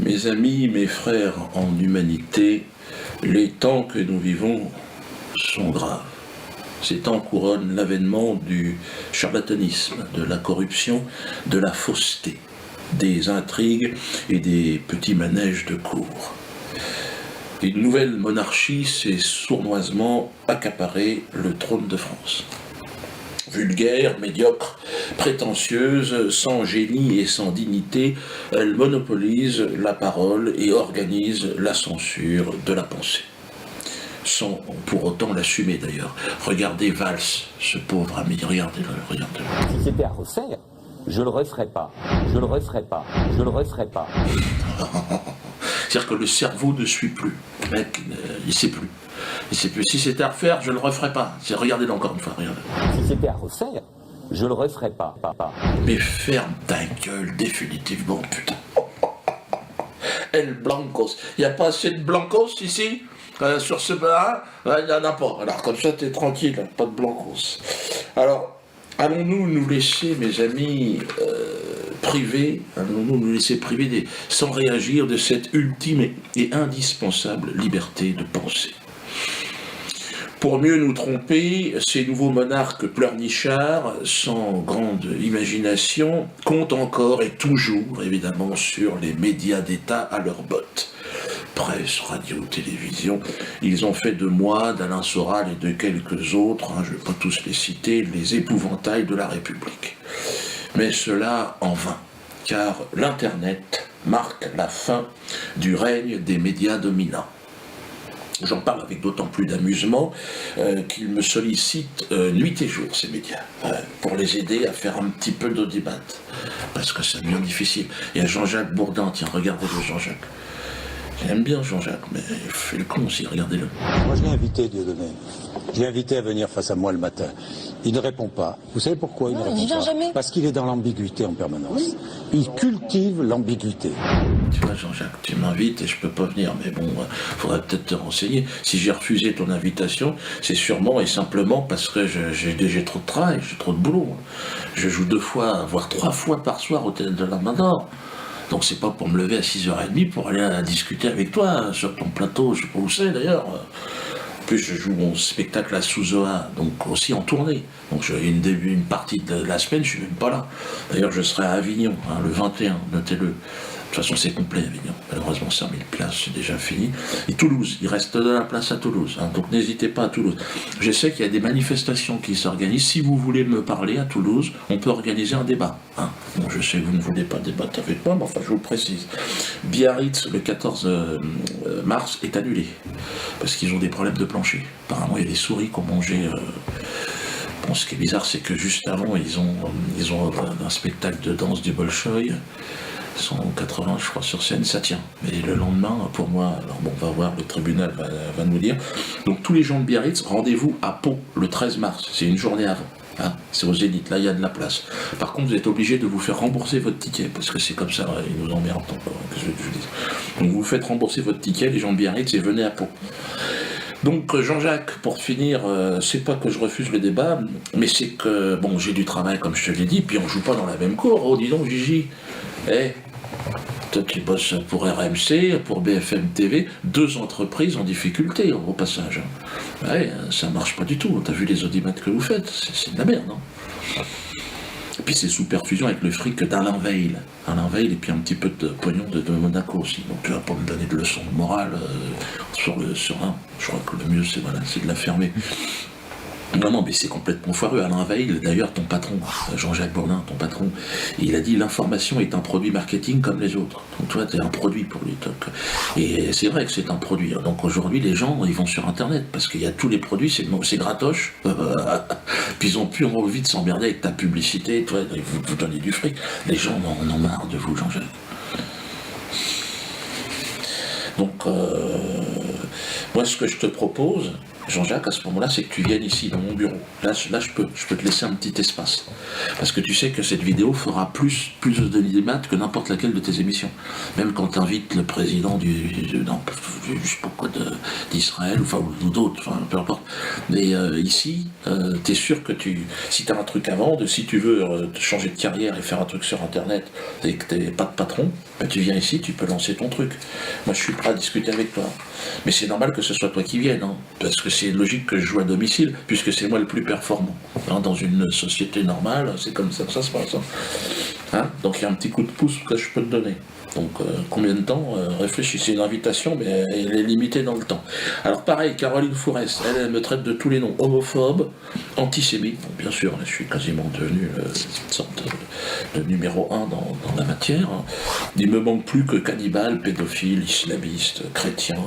Mes amis, mes frères en humanité, les temps que nous vivons sont graves. Ces temps couronnent l'avènement du charlatanisme, de la corruption, de la fausseté, des intrigues et des petits manèges de cour. Une nouvelle monarchie s'est sournoisement accaparé le trône de France. Vulgaire, médiocre, prétentieuse, sans génie et sans dignité, elle monopolise la parole et organise la censure de la pensée. Sans pour autant l'assumer d'ailleurs. Regardez Valls, ce pauvre ami, regardez-le, regardez-le. Si c'était à refaire, je le referais pas, je le referais pas, je le referais pas. C'est-à-dire que le cerveau ne suit plus. Le mec, il ne sait plus. Il sait plus. Si c'était à refaire, je ne le referais pas. Regardez-le encore une fois, regardez. Si c'était à refaire, je le referais pas, papa. Mais ferme ta gueule, définitivement, putain. El Blancos. Il n'y a pas assez de Blancos ici sur ce bas, il n'y en a pas. Alors comme ça, t'es tranquille, pas de Blancos. Alors, allons-nous nous laisser, mes amis, privés, allons-nous nous laisser priver sans réagir de cette ultime et indispensable liberté de penser. Pour mieux nous tromper, ces nouveaux monarques pleurnichards, sans grande imagination, comptent encore et toujours, évidemment, sur les médias d'État à leurs bottes. Presse, radio, télévision, ils ont fait de moi, d'Alain Soral et de quelques autres, je ne vais pas tous les citer, les épouvantails de la République. Mais cela en vain, car l'Internet marque la fin du règne des médias dominants. J'en parle avec d'autant plus d'amusement qu'ils me sollicitent nuit et jour, ces médias, pour les aider à faire un petit peu d'audimat, parce que ça devient difficile. Il y a Jean-Jacques Bourdin, tiens, regardez-le Jean-Jacques. J'aime bien Jean-Jacques, mais il fait le con aussi, regardez-le. Moi je l'ai invité, Dieudonné. Je l'ai invité à venir face à moi le matin. Il ne répond pas. Vous savez pourquoi il ne répond pas? Jamais. Parce qu'il est dans l'ambiguïté en permanence. Oui. Il cultive l'ambiguïté. Tu vois Jean-Jacques, tu m'invites et je peux pas venir, mais bon, faudrait peut-être te renseigner. Si j'ai refusé ton invitation, c'est sûrement et simplement parce que j'ai trop de travail, j'ai trop de boulot. Je joue 2 fois, voire 3 fois par soir au Théâtre de la Main d'Or. Donc c'est pas pour me lever à 6h30 pour aller discuter avec toi sur ton plateau, je sais pas où c'est d'ailleurs. En plus je joue mon spectacle à Souzoa, donc aussi en tournée. Donc une partie de la semaine, je suis même pas là. D'ailleurs je serai à Avignon, le 21, notez-le. De toute façon c'est complet Avignon, malheureusement 5000 places, c'est déjà fini. Et Toulouse, il reste de la place à Toulouse, donc n'hésitez pas à Toulouse. Je sais qu'il y a des manifestations qui s'organisent, si vous voulez me parler à Toulouse, on peut organiser un débat. Bon, je sais que vous ne voulez pas débattre avec moi, mais enfin je vous le précise. Biarritz, le 14 mars, est annulé, parce qu'ils ont des problèmes de plancher. Apparemment il y a des souris qui ont mangé... Bon, ce qui est bizarre, c'est que juste avant, ils ont un spectacle de danse du Bolchoï. 180, je crois, sur scène, ça tient. Mais le lendemain, pour moi, alors bon, on va voir, le tribunal va nous dire. Donc tous les gens de Biarritz, rendez-vous à Pau le 13 mars, c'est une journée avant. C'est au Zénith, là il y a de la place. Par contre, vous êtes obligé de vous faire rembourser votre ticket, parce que c'est comme ça, ils nous emmerdent encore, que je vous dise. Donc vous faites rembourser votre ticket, les gens de Biarritz, et venez à Pau. Donc Jean-Jacques, pour finir, c'est pas que je refuse le débat, mais c'est que, bon, j'ai du travail comme je te l'ai dit, puis on joue pas dans la même cour. Oh, dis donc Gigi, toi qui bosses pour RMC, pour BFM TV, 2 entreprises en difficulté au passage. Ouais, ça marche pas du tout, t'as vu les audimats que vous faites, c'est de la merde, non? Et puis c'est sous perfusion avec le fric d'Alain Veil. Alain Veil et puis un petit peu de pognon de Monaco aussi. Donc tu vas pas me donner de leçons de morale sur un. Je crois que le mieux c'est de la fermer. Non, mais c'est complètement foireux. Alain Veil, d'ailleurs, ton patron, Jean-Jacques Bourdin, ton patron, il a dit l'information est un produit marketing comme les autres. Donc toi, tu es un produit pour lui. Donc, et c'est vrai que c'est un produit. Donc aujourd'hui, les gens, ils vont sur Internet parce qu'il y a tous les produits, c'est gratoche. Puis ils ont plus envie de s'emmerder avec ta publicité. Toi, vous donnez du fric. Les gens en ont marre de vous, Jean-Jacques. Donc, moi, ce que je te propose, Jean-Jacques, à ce moment-là, c'est que tu viennes ici, dans mon bureau. Là, je peux te laisser un petit espace. Parce que tu sais que cette vidéo fera plus de débat que n'importe laquelle de tes émissions. Même quand tu invites le président d'Israël, ou d'autres, enfin, peu importe. Mais ici, tu es sûr que si tu as un truc à vendre, si tu veux changer de carrière et faire un truc sur Internet et que tu n'es pas de patron, ben, tu viens ici, tu peux lancer ton truc. Moi, je suis prêt à discuter avec toi. Mais c'est normal que ce soit toi qui viennes, hein, parce que c'est logique que je joue à domicile, puisque c'est moi le plus performant. Hein, dans une société normale, c'est comme ça que ça se passe. Hein. Donc il y a un petit coup de pouce que je peux te donner. Donc combien de temps réfléchis, c'est une invitation, mais elle est limitée dans le temps. Alors pareil, Caroline Fourest, elle me traite de tous les noms, homophobe, antisémite. Bon, bien sûr, je suis quasiment devenu une sorte de numéro 1 dans la matière. Hein. Il me manque plus que cannibale, pédophile, islamiste, chrétien.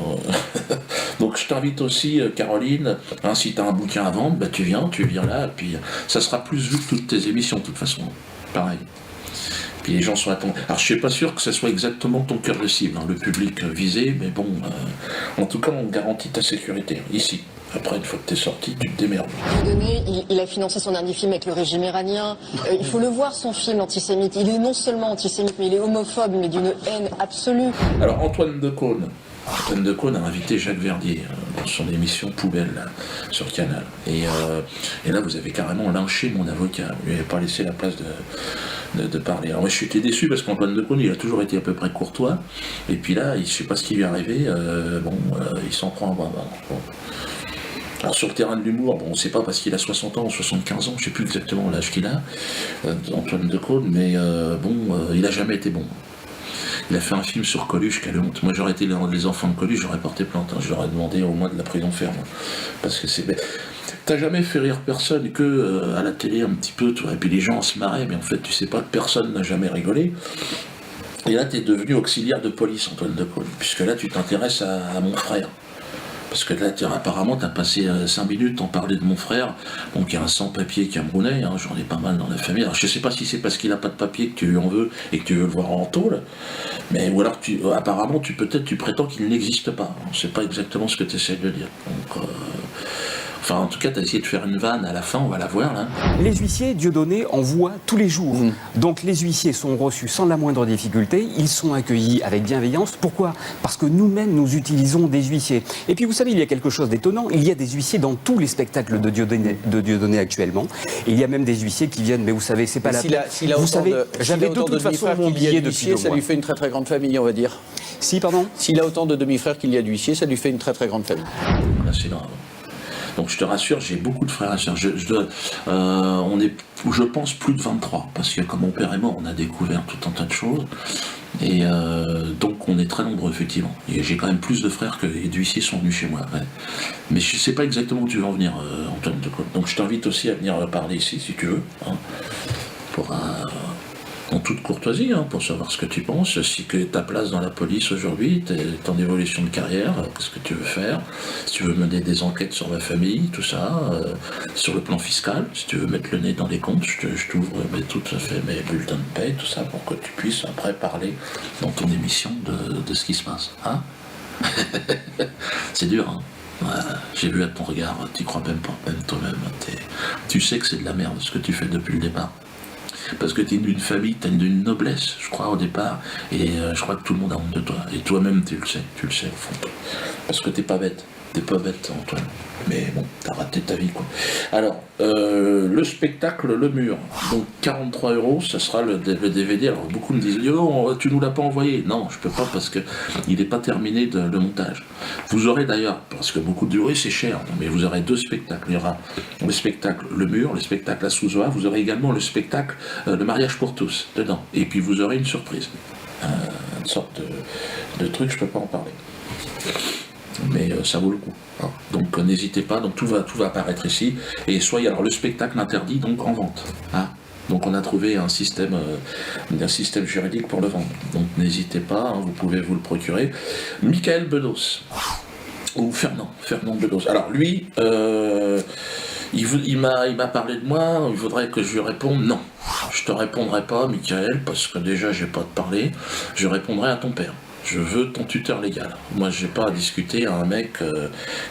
Donc je t'invite aussi, Caroline, hein, si tu as un bouquin à vendre, bah, tu viens là, et puis ça sera plus vu que toutes tes émissions, de toute façon. Pareil. Puis les gens sont attendus. Alors je suis pas sûr que ce soit exactement ton cœur de cible, hein, le public visé, mais bon, en tout cas on garantit ta sécurité, ici. Après, une fois que t'es sorti, tu te démerdes. Il a financé son dernier film avec le régime iranien. Il faut le voir, son film antisémite. Il est non seulement antisémite, mais il est homophobe, mais d'une haine absolue. Alors Antoine Decaune a invité Jacques Verdier dans son émission Poubelle là, sur Canal. Et là, vous avez carrément lynché mon avocat. Vous lui avez pas laissé la place de parler. Alors moi, je suis déçu parce qu'Antoine Decaune, il a toujours été à peu près courtois. Et puis là, je sais pas ce qui lui est arrivé. Il s'en prend à bras. Bon. Alors sur le terrain de l'humour, bon, on ne sait pas parce qu'il a 60 ans ou 75 ans, je ne sais plus exactement l'âge qu'il a, Antoine Decaune, mais il n'a jamais été bon. Il a fait un film sur Coluche, quelle honte. Moi j'aurais été les enfants de Coluche, j'aurais porté plainte, hein. Je leur ai demandé au moins de la prison ferme. Parce que c'est... T'as jamais fait rire personne que à la télé un petit peu, tu vois, et puis les gens se marraient, mais en fait tu sais pas que personne n'a jamais rigolé. Et là tu es devenu auxiliaire de police, Antoine Decaune, puisque là tu t'intéresses à mon frère. Parce que là, apparemment, tu as passé 5 minutes en parler de mon frère, donc il y a un sans-papier camerounais, hein, j'en ai pas mal dans la famille. Alors je sais pas si c'est parce qu'il n'a pas de papier que tu lui en veux et que tu veux le voir en tôle, mais ou alors apparemment tu prétends qu'il n'existe pas. On ne sait pas exactement ce que tu essaies de dire. Donc, enfin, en tout cas, tu as essayé de faire une vanne à la fin, on va la voir là. Les huissiers, Dieudonné envoie tous les jours. Donc les huissiers sont reçus sans la moindre difficulté, ils sont accueillis avec bienveillance. Pourquoi ? Parce que nous-mêmes, nous utilisons des huissiers. Et puis vous savez, il y a quelque chose d'étonnant, il y a des huissiers dans tous les spectacles de Dieudonné actuellement. Et il y a même des huissiers qui viennent, mais vous savez, c'est pas la peine. Vous savez, j'avais de toute façon mon billet depuis 2 mois. Ça lui fait une très très grande famille, on va dire. Si, pardon ? S'il a autant de demi-frères qu'il y a d'huissiers, ça lui fait une très très grande famille. Là, c'est grave. Donc je te rassure, j'ai beaucoup de frères et sœurs. On est, je pense, plus de 23, parce que comme mon père est mort, on a découvert tout un tas de choses. Et donc on est très nombreux, effectivement. Et j'ai quand même plus de frères que d'huissiers sont venus chez moi. Ouais. Mais je ne sais pas exactement où tu vas en venir, Antoine Decaune. Donc je t'invite aussi à venir parler ici, si tu veux. Hein, en toute courtoisie, hein, pour savoir ce que tu penses, si que ta place dans la police aujourd'hui, ton évolution de carrière, qu'est-ce que tu veux faire, si tu veux mener des enquêtes sur ma famille, tout ça, sur le plan fiscal, si tu veux mettre le nez dans les comptes, je t'ouvre tout à fait mes bulletins de paie, tout ça, pour que tu puisses après parler dans ton émission de ce qui se passe. Hein. C'est dur, hein. Ouais, j'ai vu à ton regard, tu crois même pas, même toi-même, tu sais que c'est de la merde ce que tu fais depuis le départ. Parce que tu es d'une famille, tu es d'une noblesse, je crois, au départ, et je crois que tout le monde a honte de toi. Et toi-même, tu le sais au fond. Parce que t'es pas bête, Antoine. Mais bon, t'as raté ta vie, quoi. Alors, le spectacle Le Mur, donc 43 €, ça sera le DVD. Alors, beaucoup me disent, oh, tu nous l'as pas envoyé. Non, je peux pas parce que il n'est pas terminé le montage. Vous aurez d'ailleurs, parce que beaucoup disent, oui, c'est cher, mais vous aurez 2 spectacles. Il y aura le spectacle Le Mur, le spectacle La Souzoa, vous aurez également le spectacle Le Mariage pour tous, dedans. Et puis, vous aurez une surprise. Une sorte de truc, je peux pas en parler. Mais ça vaut le coup. Hein. Donc n'hésitez pas, donc tout va apparaître ici. Et soyez, alors le spectacle interdit donc en vente. Hein. Donc on a trouvé un système juridique pour le vendre. Donc n'hésitez pas, hein, vous pouvez vous le procurer. Michael Bedos, ou Fernand Bedos. Alors lui, il m'a parlé de moi, il voudrait que je lui réponde non. Je te répondrai pas, Michael, parce que déjà j'ai pas de parler, je répondrai à ton père. Je veux ton tuteur légal. Moi, j'ai pas à discuter à un mec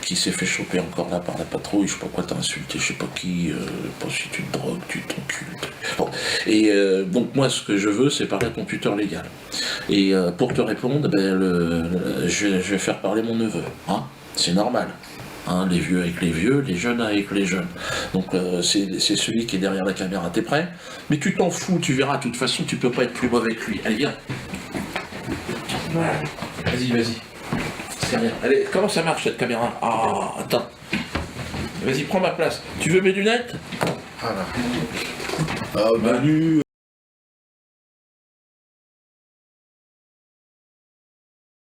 qui s'est fait choper encore là par la patrouille. Je sais pas quoi t'as insulté, je sais pas qui. Pas si tu te drogues, tu t'encules. Bon. Et donc moi, ce que je veux, c'est parler à ton tuteur légal. Et pour te répondre, je vais faire parler mon neveu. Hein, c'est normal. Hein, les vieux avec les vieux, les jeunes avec les jeunes. Donc c'est celui qui est derrière la caméra. T'es prêt? Mais tu t'en fous, tu verras. De toute façon, tu peux pas être plus mauvais que lui. Allez, viens. Voilà. Vas-y. C'est rien. Allez, comment ça marche cette caméra? Ah, attends. Vas-y, prends ma place. Tu veux mes lunettes? Voilà. Ah, Manu,